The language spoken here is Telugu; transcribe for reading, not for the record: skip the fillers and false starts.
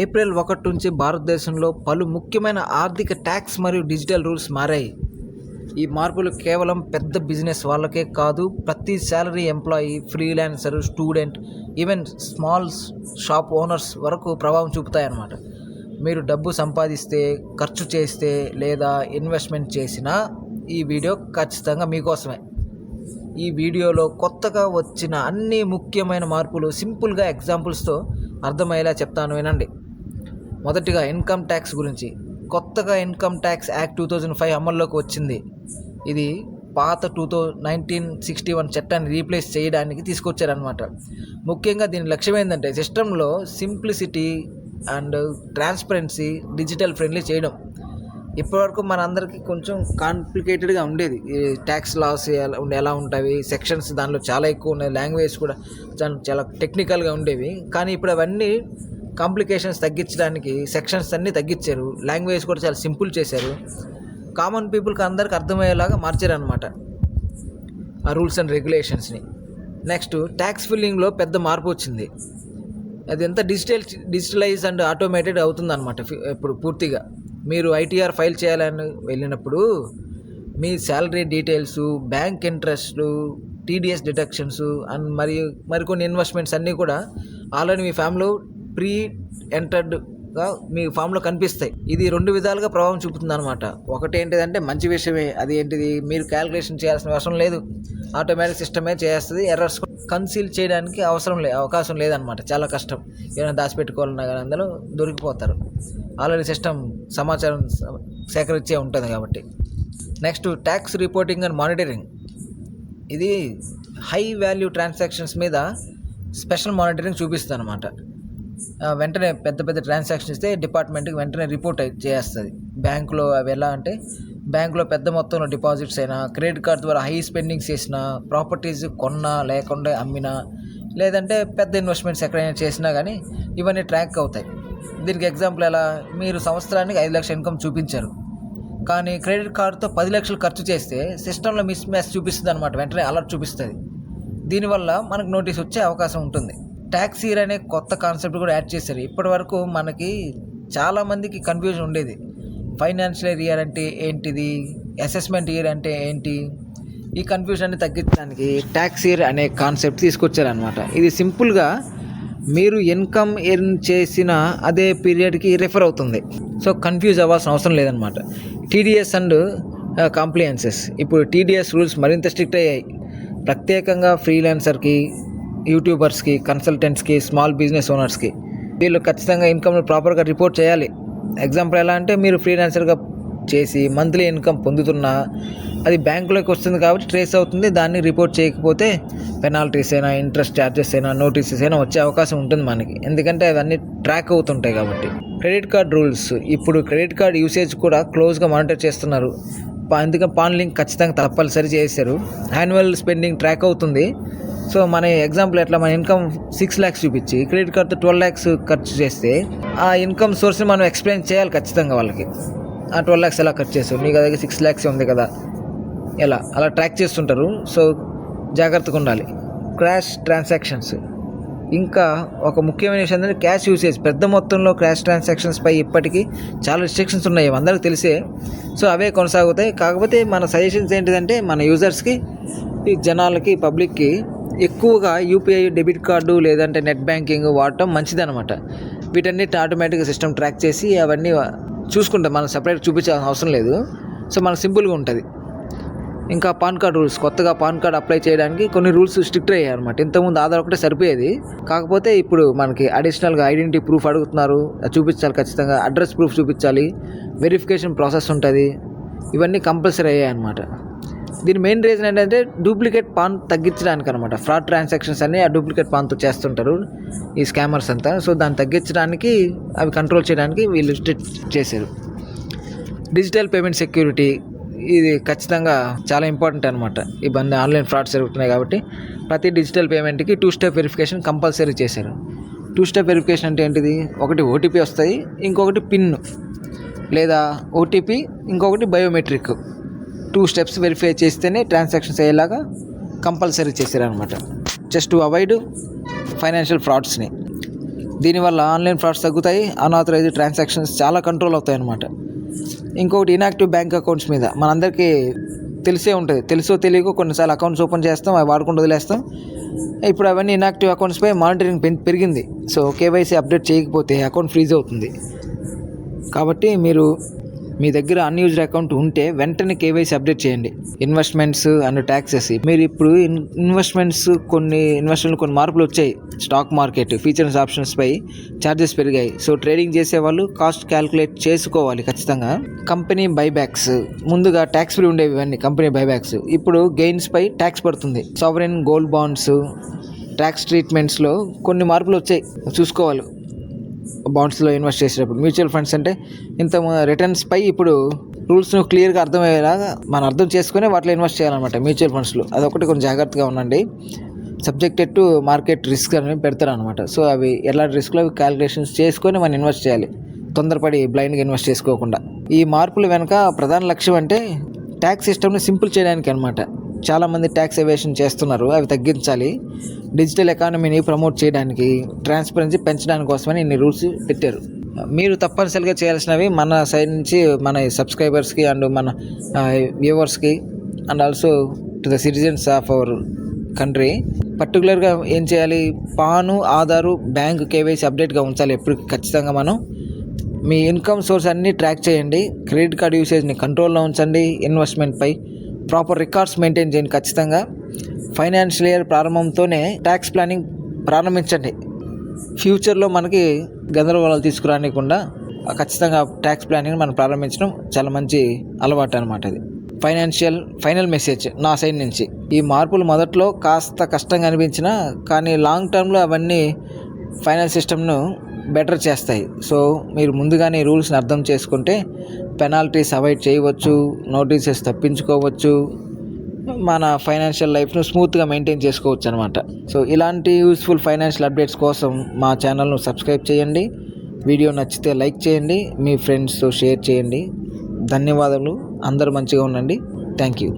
ఏప్రిల్ 1 నుంచి భారతదేశంలో పలు ముఖ్యమైన ఆర్థిక ట్యాక్స్ మరియు డిజిటల్ రూల్స్ మారాయి. ఈ మార్పులు కేవలం పెద్ద బిజినెస్ వాళ్ళకే కాదు, ప్రతి salary employee, freelancer, student, even small shop owners వరకు ప్రభావం చూపుతాయన్నమాట. మీరు డబ్బు సంపాదిస్తే, ఖర్చు చేస్తే లేదా ఇన్వెస్ట్మెంట్ చేసినా ఈ వీడియో ఖచ్చితంగా మీకోసమే. ఈ వీడియోలో కొత్తగా వచ్చిన అన్ని ముఖ్యమైన మార్పులు సింపుల్గా ఎగ్జాంపుల్స్తో అర్థమయ్యేలా చెప్తాను, వినండి. మొదటిగా ఇన్కమ్ ట్యాక్స్ గురించి. కొత్తగా ఇన్కమ్ ట్యాక్స్ యాక్ట్ 2005 అమల్లోకి వచ్చింది. ఇది పాత 1961 చట్టాన్ని రీప్లేస్ చేయడానికి తీసుకొచ్చారనమాట. ముఖ్యంగా దీని లక్ష్యం ఏంటంటే సిస్టంలో simplicity and transparency, digital friendly చేయడం. ఇప్పటివరకు మనందరికీ కొంచెం కాంప్లికేటెడ్గా ఉండేది. ఈ ట్యాక్స్ లాస్ ఎలా ఉంటాయి, సెక్షన్స్ దానిలో చాలా ఎక్కువ ఉన్నాయి, లాంగ్వేజ్ కూడా చాలా టెక్నికల్గా ఉండేవి. కానీ ఇప్పుడు అవన్నీ కాంప్లికేషన్స్ తగ్గించడానికి సెక్షన్స్ అన్నీ తగ్గించారు, లాంగ్వేజ్ కూడా చాలా సింపుల్ చేశారు, కామన్ పీపుల్కి అందరికి అర్థమయ్యేలాగా మార్చారనమాట ఆ రూల్స్ అండ్ రెగ్యులేషన్స్ని. నెక్స్ట్, ట్యాక్స్ ఫిల్లింగ్లో పెద్ద మార్పు వచ్చింది. అది ఎంత డిజిటలైజ్ అండ్ ఆటోమేటెడ్ అవుతుందన్నమాట. ఇప్పుడు పూర్తిగా మీరు ఐటీఆర్ ఫైల్ చేయాలని వెళ్ళినప్పుడు మీ శాలరీ డీటెయిల్స్, బ్యాంక్ ఇంట్రెస్ట్లు, టీడీఎస్ డిడక్షన్స్ అండ్ మరికొన్ని ఇన్వెస్ట్మెంట్స్ అన్నీ కూడా ఆల్రెడీ మీ ఫామ్లో ప్రీ ఎంటర్డ్గా మీ ఫామ్లో కనిపిస్తాయి. ఇది 2 విధాలుగా ప్రభావం చూపుతుంది అనమాట. ఒకటి ఏంటిదంటే మంచి విషయమే. అది ఏంటిది, మీరు క్యాలిక్యులేషన్ చేయాల్సిన అవసరం లేదు, ఆటోమేటిక్ సిస్టమే చేస్తుంది. ఎర్రర్స్ కన్సీల్ చేయడానికి అవకాశం లేదనమాట. చాలా కష్టం. ఏమైనా దాచిపెట్టుకోవాలన్నా కానీ అందులో దొరికిపోతారు. ఆల్రెడీ సిస్టమ్ సమాచారం సేకరించే ఉంటుంది కాబట్టి. Next, tax reporting and monitoring. ఇది హై వాల్యూ ట్రాన్సాక్షన్స్ మీద స్పెషల్ మానిటరింగ్ చూపిస్తుంది అనమాట. వెంటనే పెద్ద ట్రాన్సాక్షన్ ఇస్తే డిపార్ట్మెంట్కి వెంటనే రిపోర్ట్ చేస్తుంది. బ్యాంకులో అవి ఎలా అంటే, బ్యాంకులో పెద్ద మొత్తంలో డిపాజిట్స్ అయినా, క్రెడిట్ కార్డ్ ద్వారా హై స్పెండింగ్స్ చేసినా, ప్రాపర్టీస్ కొన్నా లేకుండా అమ్మినా, లేదంటే పెద్ద ఇన్వెస్ట్మెంట్స్ ఎక్కడైనా చేసినా కానీ ఇవన్నీ ట్రాక్ అవుతాయి. దీనికి ఎగ్జాంపుల్ ఎలా, మీరు సంవత్సరానికి 5 లక్షల ఇన్కమ్ చూపించారు, కానీ క్రెడిట్ కార్డుతో 10 లక్షలు ఖర్చు చేస్తే సిస్టంలో మిస్ మ్యాచ్ చూపిస్తుంది అనమాట. వెంటనే అలర్ట్ చూపిస్తుంది. దీనివల్ల మనకు నోటీస్ వచ్చే అవకాశం ఉంటుంది. ట్యాక్స్ ఇయర్ అనే కొత్త కాన్సెప్ట్ కూడా యాడ్ చేశారు. ఇప్పటి వరకు మనకి చాలామందికి కన్ఫ్యూజన్ ఉండేది. ఫైనాన్షియల్ ఇయర్ అంటే ఏంటిది, అసెస్మెంట్ ఇయర్ అంటే ఏంటి, ఈ కన్ఫ్యూజన్ని తగ్గించడానికి ట్యాక్స్ ఇయర్ అనే కాన్సెప్ట్ తీసుకొచ్చారనమాట. ఇది సింపుల్గా మీరు ఇన్కమ్ ఎర్న్ చేసిన అదే పీరియడ్కి రిఫర్ అవుతుంది. సో కన్ఫ్యూజ్ అవ్వాల్సిన అవసరం లేదనమాట. TDS and compliances. ఇప్పుడు టీడీఎస్ రూల్స్ మరింత స్ట్రిక్ట్ అయ్యాయి. ప్రత్యేకంగా ఫ్రీలాన్సర్కి, యూట్యూబర్స్కి, కన్సల్టెంట్స్కి, స్మాల్ బిజినెస్ ఓనర్స్కి వీళ్ళు ఖచ్చితంగా ఇన్కమ్ని ప్రాపర్గా రిపోర్ట్ చేయాలి. ఎగ్జాంపుల్ ఎలా అంటే, మీరు ఫ్రీలాన్సర్గా చేసి మంత్లీ ఇన్కమ్ పొందుతున్నా అది బ్యాంకులోకి వస్తుంది కాబట్టి ట్రేస్ అవుతుంది. దాన్ని రిపోర్ట్ చేయకపోతే పెనాల్టీస్ అయినా, ఇంట్రెస్ట్ ఛార్జెస్ అయినా, నోటీసెస్ అయినా వచ్చే అవకాశం ఉంటుంది మనకి. ఎందుకంటే అవన్నీ ట్రాక్ అవుతుంటాయి కాబట్టి. Credit card rules. ఇప్పుడు క్రెడిట్ కార్డ్ యూసేజ్ కూడా క్లోజ్గా మానిటర్ చేస్తున్నారు. అందుకని పాన్ లింక్ ఖచ్చితంగా తప్పనిసరి చేశారు. యాన్యువల్ స్పెండింగ్ ట్రాక్ అవుతుంది. సో మన ఎగ్జాంపుల్ ఎట్లా, మన ఇన్కమ్ 6 lakhs చూపించి క్రెడిట్ కార్డ్తో 12 lakhs ఖర్చు చేస్తే ఆ ఇన్కమ్ సోర్స్ని మనం ఎక్స్ప్లెయిన్ చేయాలి ఖచ్చితంగా వాళ్ళకి. ఆ 12 lakhs ఎలా ఖర్చు చేస్తావు, నీకు దగ్గర 6 lakhs ఉంది కదా, అలా ట్రాక్ చేస్తుంటారు. సో జాగ్రత్తగా ఉండాలి. Crash transactions. ఇంకా ఒక ముఖ్యమైన విషయం ఏంటంటే క్యాష్ యూసేజ్. పెద్ద మొత్తంలో క్యాష్ ట్రాన్సాక్షన్స్పై ఇప్పటికీ చాలా రిస్ట్రిక్షన్స్ ఉన్నాయి, అందరికీ తెలిసే. సో అవే కొనసాగుతాయి. కాకపోతే మన సజెషన్స్ ఏంటిదంటే, మన యూజర్స్కి, ఈ జనాలకి, పబ్లిక్కి ఎక్కువగా యూపీఐ, డెబిట్ కార్డు లేదంటే నెట్ బ్యాంకింగ్ వాడటం మంచిదన్నమాట. వీటన్నిటి ఆటోమేటిక్గా సిస్టమ్ ట్రాక్ చేసి అవన్నీ చూసుకుంటాం. మనం సపరేట్ చూపించాల్సిన అవసరం లేదు. సో మనకు సింపుల్గా ఉంటుంది. ఇంకా పాన్ కార్డ్ రూల్స్. కొత్తగా పాన్ కార్డ్ అప్లై చేయడానికి కొన్ని రూల్స్ స్ట్రిక్ట్ అయ్యాయి అనమాట. ఇంతకుముందు ఆధార్ ఒకటే సరిపోయేది, కాకపోతే ఇప్పుడు మనకి అడిషనల్గా ఐడెంటిటీ ప్రూఫ్ అడుగుతున్నారు, చూపించాలి ఖచ్చితంగా. అడ్రస్ ప్రూఫ్ చూపించాలి, వెరిఫికేషన్ ప్రాసెస్ ఉంటుంది. ఇవన్నీ కంపల్సరీ అయ్యాయి అనమాట. దీని మెయిన్ రీజన్ ఏంటంటే డూప్లికేట్ పాన్ తగ్గించడానికి అనమాట. ఫ్రాడ్ ట్రాన్సాక్షన్స్ అన్నీ ఆ డూప్లికేట్ పాన్తో చేస్తుంటారు ఈ స్కామర్స్ అంతా. సో దాన్ని తగ్గించడానికి, అవి కంట్రోల్ చేయడానికి వీళ్ళు స్ట్రిక్ట్ చేశారు. Digital payment security. ఇది ఖచ్చితంగా చాలా ఇంపార్టెంట్ అనమాట. ఇవన్నీ ఆన్లైన్ ఫ్రాడ్స్ జరుగుతున్నాయి కాబట్టి ప్రతి డిజిటల్ పేమెంట్కి 2 స్టెప్ వెరిఫికేషన్ కంపల్సరీ చేశారు. 2 స్టెప్ వెరిఫికేషన్ అంటే ఏంటిది, ఒకటి ఓటీపీ వస్తాయి, ఇంకొకటి పిన్, లేదా ఓటీపీ, ఇంకొకటి బయోమెట్రిక్. 2 స్టెప్స్ వెరిఫై చేస్తేనే ట్రాన్సాక్షన్స్ అయ్యేలాగా కంపల్సరీ చేశారనమాట. జస్ట్ టు అవాయిడ్ ఫైనాన్షియల్ ఫ్రాడ్స్ని. దీనివల్ల ఆన్లైన్ ఫ్రాడ్స్ తగ్గుతాయి, అన్ఆథరైజ్డ్ ట్రాన్సాక్షన్స్ చాలా కంట్రోల్ అవుతాయి అన్నమాట. ఇంకొకటి ఇన్యాక్టివ్ బ్యాంక్ అకౌంట్స్ మీద మనందరికీ తెలిసే ఉంటుంది. తెలుసో తెలియకో కొన్నిసార్లు అకౌంట్స్ ఓపెన్ చేస్తాం, అవి వాడకుండా వదిలేస్తాం. ఇప్పుడు అవన్నీ ఇన్యాక్టివ్ అకౌంట్స్పై మానిటరింగ్ పెరిగింది. సో కేవైసీ అప్డేట్ చేయకపోతే అకౌంట్ ఫ్రీజ్ అవుతుంది. కాబట్టి మీరు మీ దగ్గర అన్యూజ్డ్ అకౌంట్ ఉంటే వెంటనే కేవైసీ అప్డేట్ చేయండి. ఇన్వెస్ట్మెంట్స్ అండ్ ట్యాక్సెస్, మీరు ఇప్పుడు ఇన్వెస్ట్మెంట్లు కొన్ని మార్పులు వచ్చాయి. స్టాక్ మార్కెట్ ఫీచర్స్ ఆప్షన్స్పై ఛార్జెస్ పెరిగాయి. సో ట్రేడింగ్ చేసేవాళ్ళు కాస్ట్ క్యాల్కులేట్ చేసుకోవాలి ఖచ్చితంగా. కంపెనీ బైబ్యాక్స్, ముందుగా ట్యాక్స్ ఫ్రీ ఉండేవి ఇవన్నీ కంపెనీ బైబ్యాక్స్, ఇప్పుడు గెయిన్స్పై ట్యాక్స్ పడుతుంది. సావరెన్ గోల్డ్ బాండ్స్ ట్యాక్స్ ట్రీట్మెంట్స్లో కొన్ని మార్పులు వచ్చాయి, చూసుకోవాలి. బాండ్స్లో ఇన్వెస్ట్ చేసేటప్పుడు మ్యూచువల్ ఫండ్స్ అంటే ఇంత రిటర్న్స్పై ఇప్పుడు రూల్స్ను క్లియర్గా అర్థమయ్యేలాగా మనం అర్థం చేసుకుని వాటిలో ఇన్వెస్ట్ చేయాలన్నమాట. మ్యూచువల్ ఫండ్స్లో అదొకటి కొంచెం జాగ్రత్తగా ఉండండి. సబ్జెక్టెడ్ టు మార్కెట్ రిస్క్ అని పెడతారు అనమాట. సో అవి ఎలాంటి రిస్క్లో క్యాలిక్యులేషన్స్ చేసుకొని మనం ఇన్వెస్ట్ చేయాలి, తొందరపడి బ్లైండ్గా ఇన్వెస్ట్ చేసుకోకుండా. ఈ మార్పుల వెనుక ప్రధాన లక్ష్యం అంటే ట్యాక్స్ సిస్టమ్ని సింపుల్ చేయడానికి అనమాట. చాలామంది ట్యాక్స్ ఎవేషన్ చేస్తున్నారు, అవి తగ్గించాలి. డిజిటల్ ఎకానమీని ప్రమోట్ చేయడానికి, ట్రాన్స్పరెన్సీ పెంచడానికి కోసమని ఇన్ని రూల్స్ పెట్టారు. మీరు తప్పనిసరిగా చేయాల్సినవి మన సైడ్ నుంచి మన సబ్స్క్రైబర్స్కి అండ్ మన వ్యూవర్స్కి and also to the citizens of our country పర్టికులర్గా ఏం చేయాలి, పాను, ఆధారు, బ్యాంక్ కేవైసీ అప్డేట్గా ఉంచాలి ఎప్పుడు ఖచ్చితంగా. మనం మీ ఇన్కమ్ సోర్స్ అన్నీ ట్రాక్ చేయండి, క్రెడిట్ కార్డ్ యూసేజ్ని కంట్రోల్లో ఉంచండి, ఇన్వెస్ట్మెంట్పై ప్రాపర్ రికార్డ్స్ మెయింటైన్ చేయండి ఖచ్చితంగా. ఫైనాన్షియల్ ఇయర్ ప్రారంభంతోనే ట్యాక్స్ ప్లానింగ్ ప్రారంభించండి. ఫ్యూచర్లో మనకి గందరగోళాలు తీసుకురానికుండా ఖచ్చితంగా ట్యాక్స్ ప్లానింగ్ మనం ప్రారంభించడం చాలా మంచి అలవాటు అనమాట. ఇది ఫైనల్ మెసేజ్ నా సైడ్ నుంచి. ఈ మార్పులు మొదట్లో కాస్త కష్టంగా అనిపించినా కానీ లాంగ్ టర్మ్లో అవన్నీ ఫైనాన్స్ సిస్టమ్ను బెటర్ చేస్తాయి. సో మీరు ముందుగానే రూల్స్ని అర్థం చేసుకుంటే పెనాల్టీస్ అవాయిడ్ చేయవచ్చు, నోటీసెస్ తప్పించుకోవచ్చు, మన ఫైనాన్షియల్ లైఫ్ను స్మూత్గా మెయింటైన్ చేసుకోవచ్చు అనమాట. సో ఇలాంటి యూస్ఫుల్ ఫైనాన్షియల్ అప్డేట్స్ కోసం మా ఛానల్ను సబ్స్క్రైబ్ చేయండి. వీడియో నచ్చితే లైక్ చేయండి, మీ ఫ్రెండ్స్తో షేర్ చేయండి. ధన్యవాదాలు. అందరూ మంచిగా ఉండండి. Thank you.